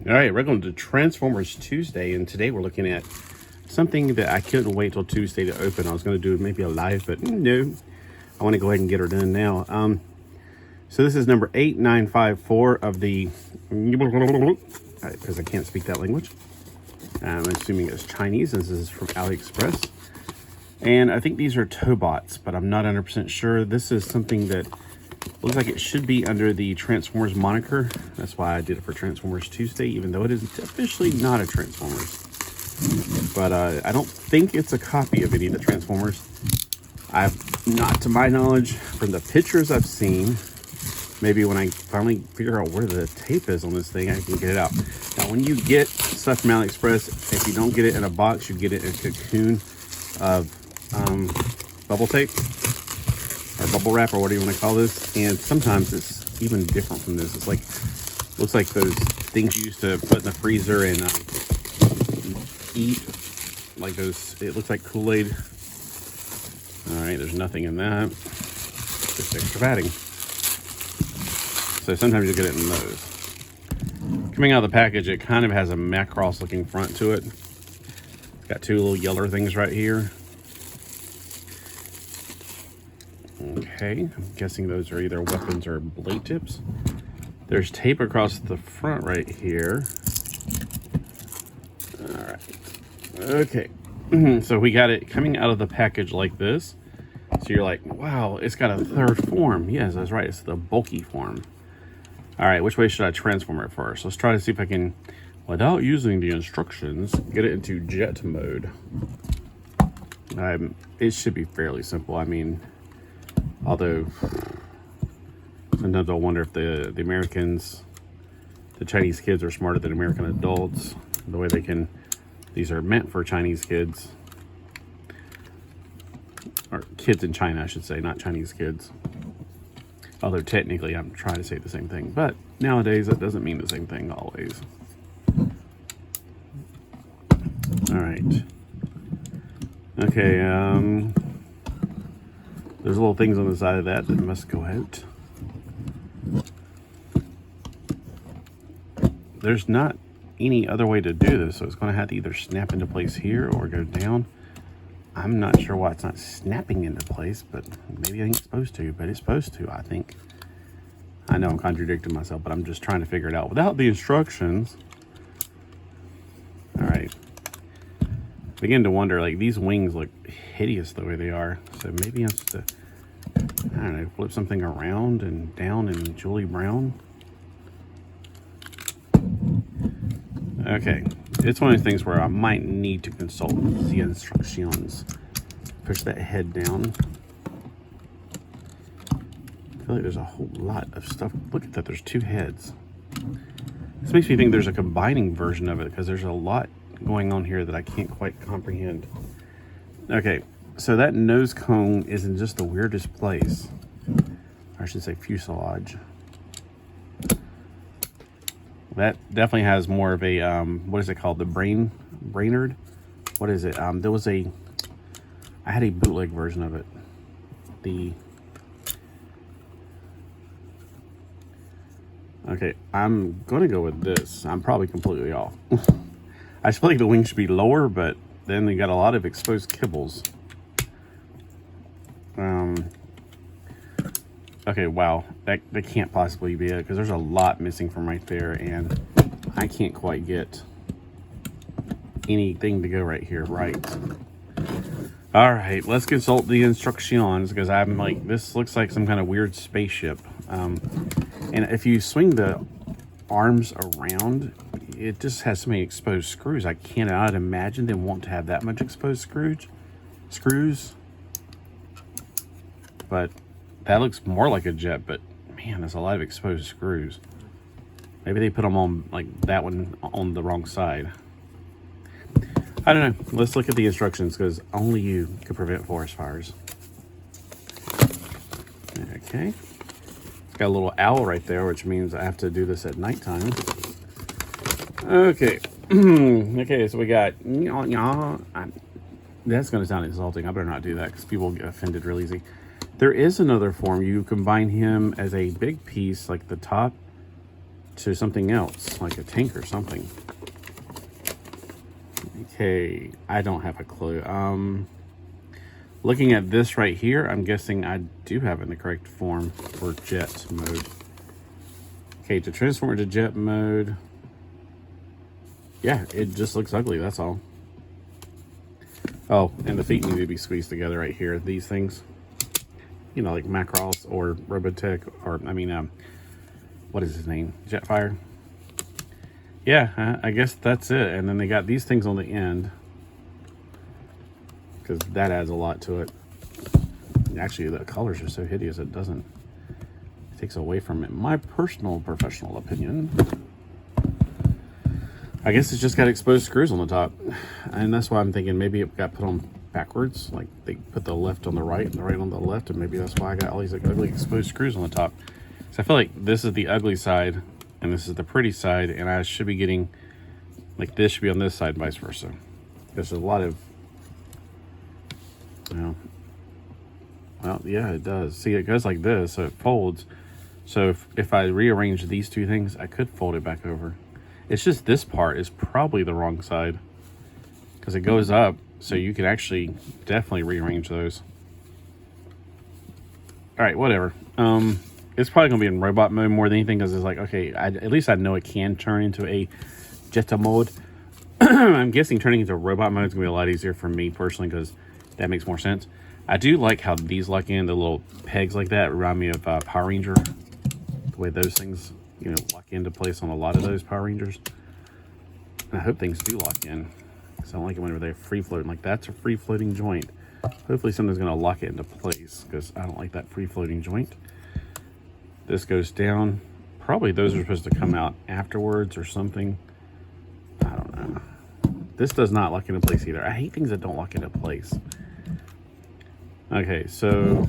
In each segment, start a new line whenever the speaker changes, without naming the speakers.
All right, we're going to Transformers Tuesday, and today we're looking at something that I couldn't wait till Tuesday to open. I was going to do maybe a live, but no, I want to go ahead and get her done now. So this is number 8954 of the, because I can't speak that language. I'm assuming it's Chinese. This is from AliExpress. And I think these are Tobots, but I'm not 100% sure. This is something that looks like it should be under the Transformers moniker. That's why I did it for Transformers Tuesday, even though it is officially not a Transformers. But I don't think it's a copy of any of the Transformers. Not to my knowledge, from the pictures I've seen. Maybe when I finally figure out where the tape is on this thing, I can get it out. Now, when you get stuff from AliExpress, if you don't get it in a box, you get it in a cocoon of bubble tape or bubble wrap or whatever you want to call this. And sometimes it's even different from this. It's like, looks like those things you used to put in the freezer and eat. Like those, it looks like Kool-Aid. All right, there's nothing in that. Just extra padding. So sometimes you get it in those. Coming out of the package, it kind of has a Macross looking front to it. It's got two little yellow things right here. Okay, I'm guessing those are either weapons or blade tips. There's tape across the front right here. All right. Okay. So we got it coming out of the package like this. So you're like, wow, it's got a third form. Yes, that's right. It's the bulky form. All right, which way should I transform it first? Let's try to see if I can, without using the instructions, get it into jet mode. It should be fairly simple. I mean, although sometimes I wonder if the Americans, the Chinese kids are smarter than American adults. The way they can, these are meant for Chinese kids. Or kids in China, I should say, not Chinese kids. Although technically I'm trying to say the same thing. But nowadays that doesn't mean the same thing always. Alright. Okay, there's little things on the side of that must go out. There's not any other way to do this, so it's going to have to either snap into place here or go down. I'm not sure why it's not snapping into place, but maybe I ain't supposed to, but it's supposed to, I think. I know I'm contradicting myself, but I'm just trying to figure it out without the instructions. All right. Begin to wonder, like, these wings look hideous the way they are. So maybe I'm supposed to, I don't know, flip something around and down in Julie Brown. Okay, it's one of those things where I might need to consult the instructions. Push that head down. I feel like there's a whole lot of stuff. Look at that, there's two heads. This makes me think there's a combining version of it because there's a lot going on here that I can't quite comprehend. Okay, so that nose cone is in just the weirdest place. Or I should say fuselage. That definitely has more of a, what is it called? The Brainerd? What is it? There was I had a bootleg version of it. Okay, I'm going to go with this. I'm probably completely off. I just feel like the wings should be lower, but then they got a lot of exposed kibbles. Okay, wow, that can't possibly be it because there's a lot missing from right there, and I can't quite get anything to go right here, right? All right, let's consult the instructions because I'm like, this looks like some kind of weird spaceship. And if you swing the arms around, it just has so many exposed screws. I cannot imagine they want to have that much exposed screws. But that looks more like a jet, but man, there's a lot of exposed screws. Maybe they put them on, like that one on the wrong side. I don't know. Let's look at the instructions because only you could prevent forest fires. Okay. It's got a little owl right there, which means I have to do this at nighttime. Okay. Okay, so we got... That's going to sound insulting. I better not do that because people get offended real easy. There is another form. You combine him as a big piece, like the top to something else, like a tank or something. Okay, I don't have a clue. Looking at this right here, I'm guessing I do have it in the correct form for jet mode. Okay, to transform it to jet mode, yeah, it just looks ugly, that's all. Oh, and the feet need to be squeezed together right here. These things, you know, like Macross or Robotech, or I mean, what is his name? Jetfire. Yeah, I guess that's it. And then they got these things on the end, because that adds a lot to it. Actually, the colors are so hideous, it takes away from it. My personal professional opinion. I guess it's just got exposed screws on the top. And that's why I'm thinking maybe it got put on backwards. Like they put the left on the right and the right on the left. And maybe that's why I got all these like, ugly exposed screws on the top. So I feel like this is the ugly side and this is the pretty side. And I should be getting, like this should be on this side and vice versa. There's a lot of, you know, well, yeah, it does. See, it goes like this, so it folds. So if I rearrange these two things, I could fold it back over. It's just this part is probably the wrong side because it goes up, so you can actually definitely rearrange those. All right, whatever. It's probably gonna be in robot mode more than anything because it's like, okay, at least I know it can turn into a Jetta mode. I'm guessing turning into robot mode is gonna be a lot easier for me personally because that makes more sense. I do like how these lock in, the little pegs like that remind me of Power Ranger. The way those things, you know, lock into place on a lot of those Power Rangers. And I hope things do lock in. Because I don't like it whenever they're free floating. Like that's a free floating joint. Hopefully something's going to lock it into place because I don't like that free floating joint. This goes down. Probably those are supposed to come out afterwards or something. I don't know. This does not lock into place either. I hate things that don't lock into place. Okay, so,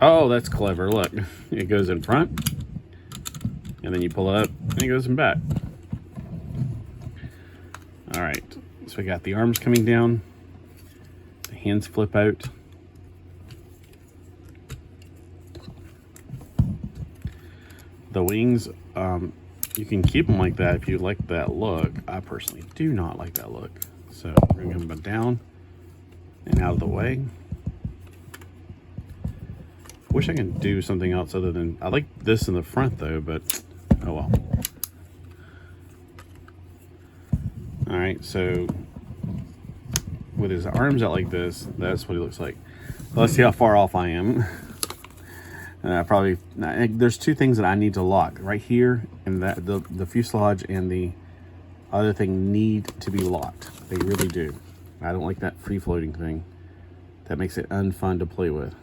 oh, that's clever. Look, it goes in front, and then you pull it up, and it goes in back. All right, so we got the arms coming down, the hands flip out. The wings, you can keep them like that if you like that look. I personally do not like that look. So we're gonna come down and out of the way. Wish I could do something else other than, I like this in the front though, but oh well. All right, so with his arms out like this, that's what he looks like. Let's see how far off I am. There's two things that I need to lock right here, and that the fuselage and the other thing need to be locked. They really do. I don't like that free floating thing. That makes it unfun to play with.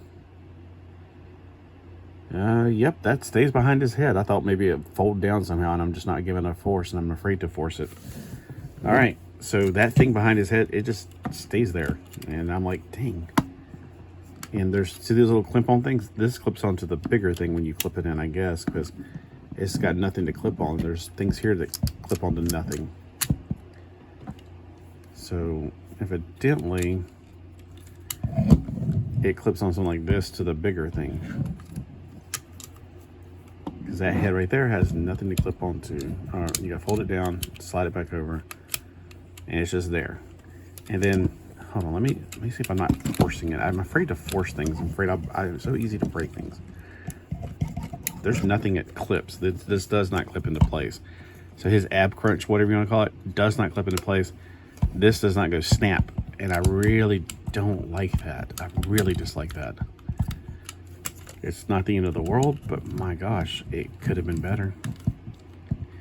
Yep, that stays behind his head. I thought maybe it fold down somehow, and I'm just not giving enough force, and I'm afraid to force it. All right, so that thing behind his head, it just stays there, and I'm like, dang. And see these little clip-on things? This clips onto the bigger thing when you clip it in, I guess, because it's got nothing to clip on. There's things here that clip onto nothing. So evidently, it clips on something like this to the bigger thing. Because that head right there has nothing to clip onto. You gotta fold it down, slide it back over, and it's just there. And then, hold on, let me see if I'm not forcing it. I'm afraid to force things. I'm afraid I'm so easy to break things. There's nothing that clips. This does not clip into place. So his ab crunch, whatever you want to call it, does not clip into place. This does not go snap. And I really don't like that. I really dislike that. It's not the end of the world, but my gosh, it could have been better.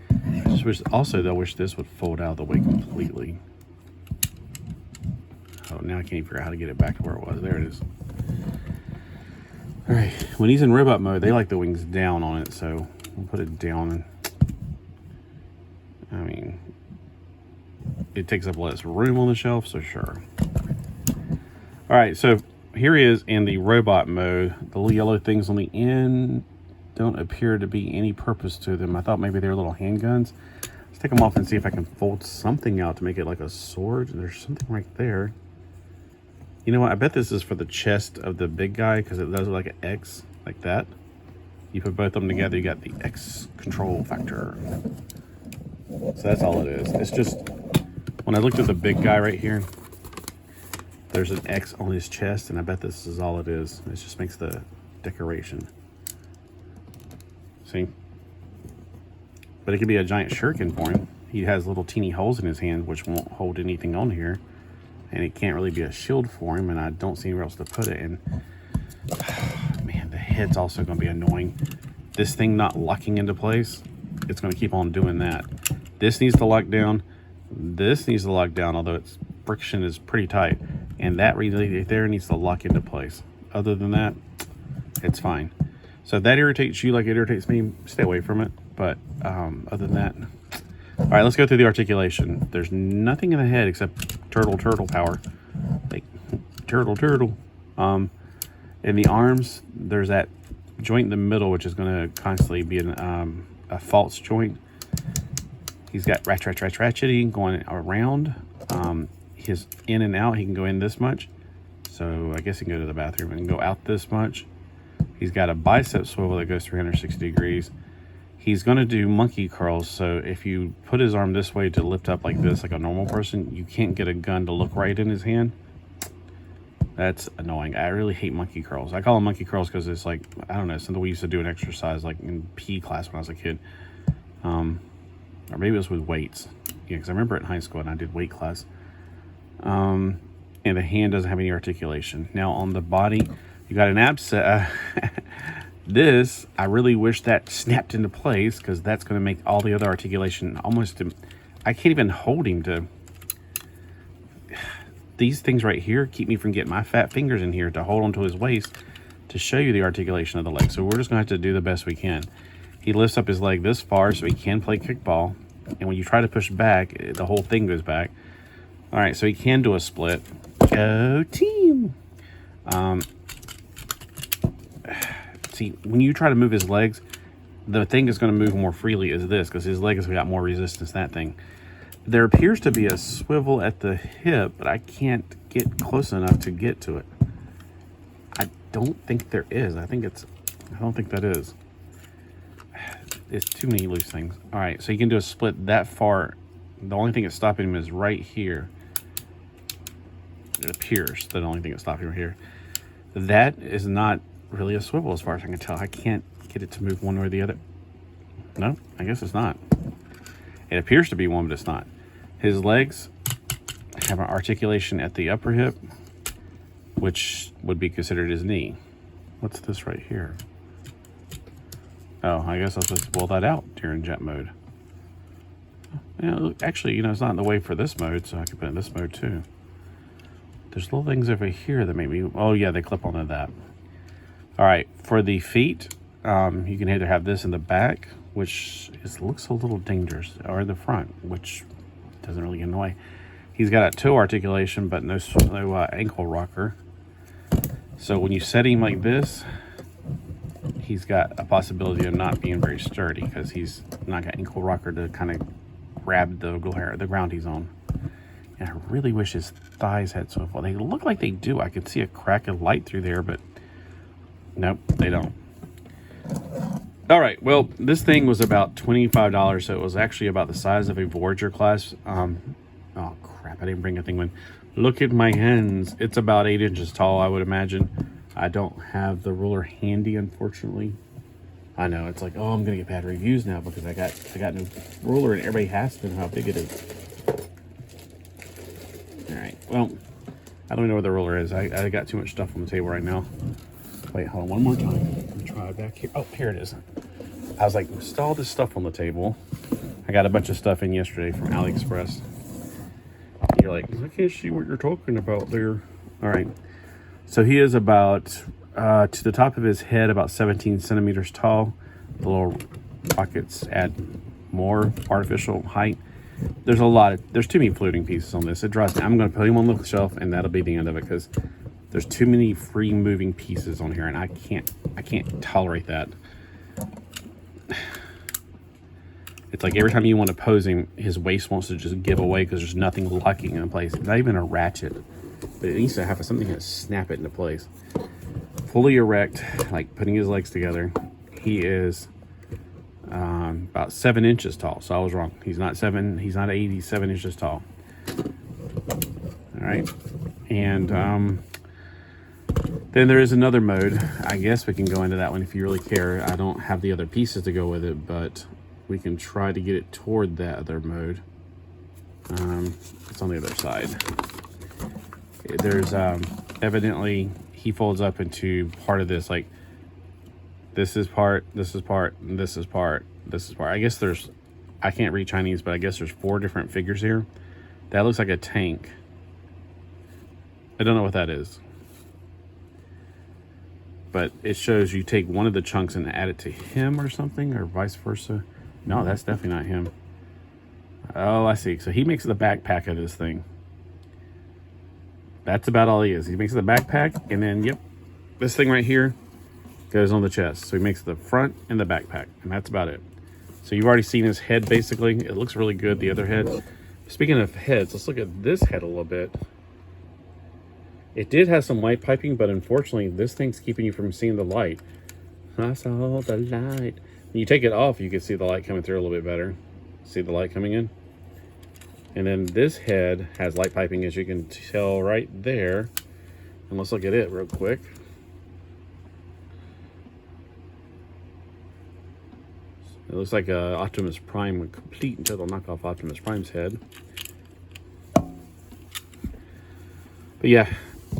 I just wish, also, though, I wish this would fold out of the way completely. Oh, now I can't figure out how to get it back to where it was. There it is. All right, when he's in robot mode, they like the wings down on it, so we'll put it down. I mean, it takes up less room on the shelf, so sure. All right, so here he is in the robot mode. The little yellow things on the end don't appear to be any purpose to them. I thought maybe they were little handguns. Let's take them off and see if I can fold something out to make it like a sword. There's something right there. You know what? I bet this is for the chest of the big guy because it does like an X like that. You put both of them together, you got the X control factor. So that's all it is. It's just, when I looked at the big guy right here, there's an X on his chest, and I bet this is all it is. It just makes the decoration. See? But it could be a giant shuriken for him. He has little teeny holes in his hand, which won't hold anything on here. And it can't really be a shield for him, and I don't see anywhere else to put it. And man, the head's also going to be annoying. This thing not locking into place, it's going to keep on doing that. This needs to lock down. This needs to lock down, although its friction is pretty tight. And that relay there needs to lock into place. Other than that, it's fine. So if that irritates you like it irritates me, stay away from it. But other than that, all right, let's go through the articulation. There's nothing in the head except turtle power. Like turtle. In the arms, there's that joint in the middle, which is going to constantly be a false joint. He's got ratcheting going around. His in and out, he can go in this much. So I guess he can go to the bathroom and go out this much. He's got a bicep swivel that goes 360 degrees. He's going to do monkey curls. So if you put his arm this way to lift up like this, like a normal person, you can't get a gun to look right in his hand. That's annoying. I really hate monkey curls. I call them monkey curls because it's like, I don't know, something we used to do an exercise like in PE class when I was a kid. Or maybe it was with weights. Yeah, because I remember in high school and I did weight class. And the hand doesn't have any articulation. Now on the body, you got an abscess. This, I really wish that snapped into place because that's going to make all the other articulation almost... I can't even hold him to... These things right here keep me from getting my fat fingers in here to hold onto his waist to show you the articulation of the leg. So we're just going to have to do the best we can. He lifts up his leg this far so he can play kickball. And when you try to push back, the whole thing goes back. All right, so he can do a split. Go team! See, when you try to move his legs, the thing that's going to move more freely is this, because his leg has got more resistance than that thing. There appears to be a swivel at the hip, but I can't get close enough to get to it. I don't think there is. I don't think that is. It's too many loose things. All right, so you can do a split that far. The only thing that's stopping him is right here. It appears that the only thing that's stopping him here. That is not really a swivel as far as I can tell. I can't get it to move one way or the other. No, I guess it's not. It appears to be one, but it's not. His legs have an articulation at the upper hip, which would be considered his knee. What's this right here? Oh, I guess I was supposed to pull that out during jet mode. Yeah, actually, it's not in the way for this mode, so I can put it in this mode too. There's little things over here that make me... Oh, yeah, they clip onto that. All right, for the feet, you can either have this in the back, which looks a little dangerous, or in the front, which doesn't really get in the way. He's got a toe articulation, but no ankle rocker. So when you set him like this, he's got a possibility of not being very sturdy because he's not got ankle rocker to kind of grab the ground he's on. And I really wish his thighs had swivel. They look like they do. I could see a crack of light through there, but nope, they don't. All right, well, this thing was about $25, so it was actually about the size of a Voyager class. Oh, crap, I didn't bring a thing with. Look at my hands. It's about 8 inches tall, I would imagine. I don't have the ruler handy, unfortunately. I know, it's like, oh, I'm going to get bad reviews now because I got no ruler, and everybody has to know how big it is. All right, well, I don't know where the ruler is. I got too much stuff on the table right now. Wait, hold on one more time. Let me try it back here. Oh, here it is. I was like, install this stuff on the table. I got a bunch of stuff in yesterday from AliExpress. You're like, I can't see what you're talking about there. All right. So he is about, to the top of his head, about 17 centimeters tall. The little pockets add more artificial height. There's too many floating pieces on this. It drives me. I'm going to put him on the shelf, and that'll be the end of it because there's too many free moving pieces on here, and I can't tolerate that. It's like every time you want to pose him, his waist wants to just give away because there's nothing locking in place. Not even a ratchet, but it needs to have something to snap it into place. Fully erect, like putting his legs together. he is about 7 inches tall. So I was wrong. He's not 8, he's 7 inches tall. All right. And then there is another mode. I guess we can go into that one if you really care. I don't have the other pieces to go with it, but we can try to get it toward that other mode. It's on the other side. There's evidently he folds up into part of this, like this is part, this is part, and this is part, this is part. I guess there's, I can't read Chinese, but I guess there's 4 different figures here. That looks like a tank. I don't know what that is, but it shows you take one of the chunks and add it to him or something, or vice versa. No, that's definitely not him. Oh, I see. So he makes the backpack of this thing. That's about all he is. He makes the backpack, and then, yep, this thing right here goes on the chest. So he makes the front and the backpack, and that's about it. So you've already seen his head, basically. It looks really good, the other head. Speaking of heads, let's look at this head a little bit. It did have some light piping, but unfortunately, this thing's keeping you from seeing the light. I saw the light. When you take it off, you can see the light coming through a little bit better. See the light coming in? And then this head has light piping, as you can tell right there. And let's look at it real quick. It looks like a Optimus Prime complete until they'll knock off Optimus Prime's head. But yeah,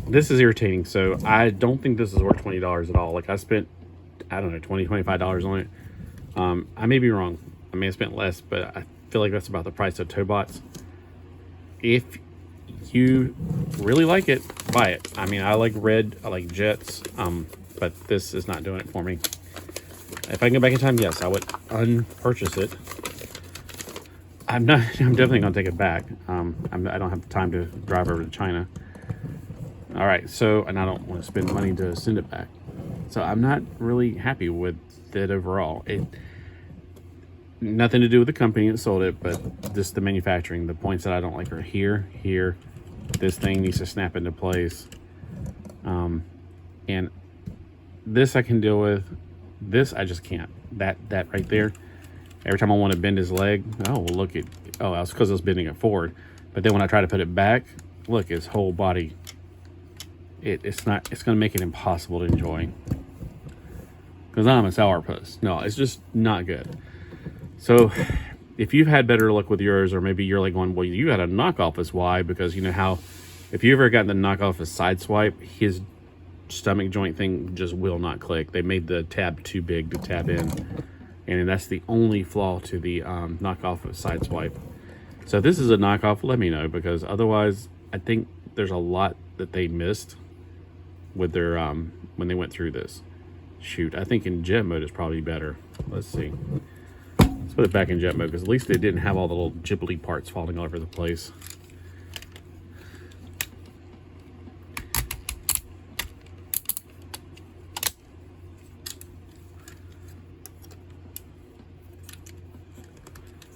this is irritating. So I don't think this is worth $20 at all. Like, I spent, I don't know, $20, $25 on it. I may be wrong. I may have spent less, but I feel like that's about the price of Tobots. If you really like it, buy it. I mean, I like red, I like jets, but this is not doing it for me. If I can go back in time, yes, I would unpurchase it. I'm definitely gonna take it back. I don't have the time to drive over to China. All right, so, and I don't want to spend money to send it back. So I'm not really happy with it overall. Nothing to do with the company that sold it, but just the manufacturing. The points that I don't like are here. This thing needs to snap into place. And this I can deal with. This I just can't. That right there. Every time I want to bend his leg, oh, well, look at, oh, that's because I was bending it forward. But then when I try to put it back, look, his whole body, it's going to make it impossible to enjoy. Because I'm a sourpuss. No, it's just not good. So if you've had better luck with yours, or maybe you're like going, well, you got a knockoff is why, because you know how, if you ever gotten the knockoff a side swipe, his stomach joint thing just will not click. They made the tab too big to tab in. And that's the only flaw to the knockoff of side swipe. So if this is a knockoff, let me know, because otherwise I think there's a lot that they missed with their when they went through this. Shoot, I think in jet mode is probably better. Let's see. Let's put it back in jet mode, because at least it didn't have all the little ghibli parts falling all over the place.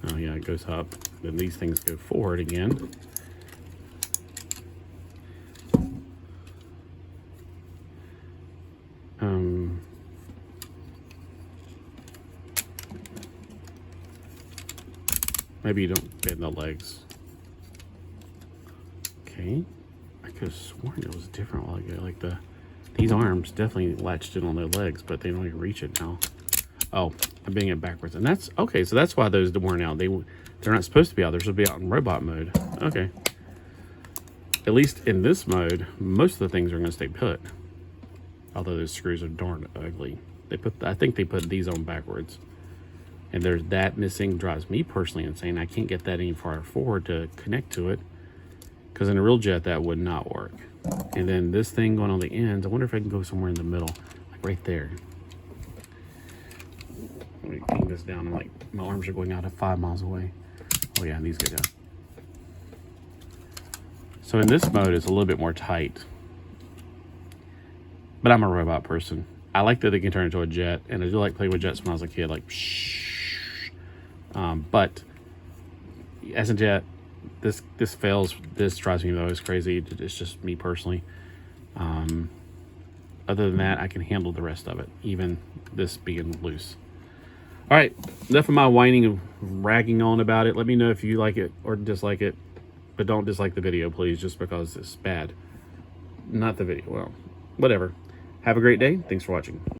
Oh yeah, it goes up. Then these things go forward again. Maybe you don't bend the legs. Okay. I could have sworn it was different while ago. Like these arms definitely latched in on their legs, but they don't even reach it now. Oh, I'm bending it backwards. And that's, okay, so that's why those weren't out. They're not supposed to be out. They're supposed to be out in robot mode. Okay. At least in this mode, most of the things are going to stay put. Although those screws are darn ugly. I think they put these on backwards. And there's that missing. Drives me personally insane. I can't get that any farther forward to connect to it, because in a real jet that would not work. And then this thing going on the ends, I wonder if I can go somewhere in the middle, like right there. Let me clean this down. Like, my arms are going out at 5 miles away. Oh yeah, these go down. So in this mode, it's a little bit more tight. But I'm a robot person. I like that they can turn into a jet, and I do like playing with jets when I was a kid, like psh. But as a jet, this fails. This drives me always crazy. It's just me personally. other than that, I can handle the rest of it, even this being loose. All right, enough of my whining and ragging on about it. Let me know if you like it or dislike it, but don't dislike the video, please, just because it's bad. Not the video. Well, whatever. Have a great day. Thanks for watching.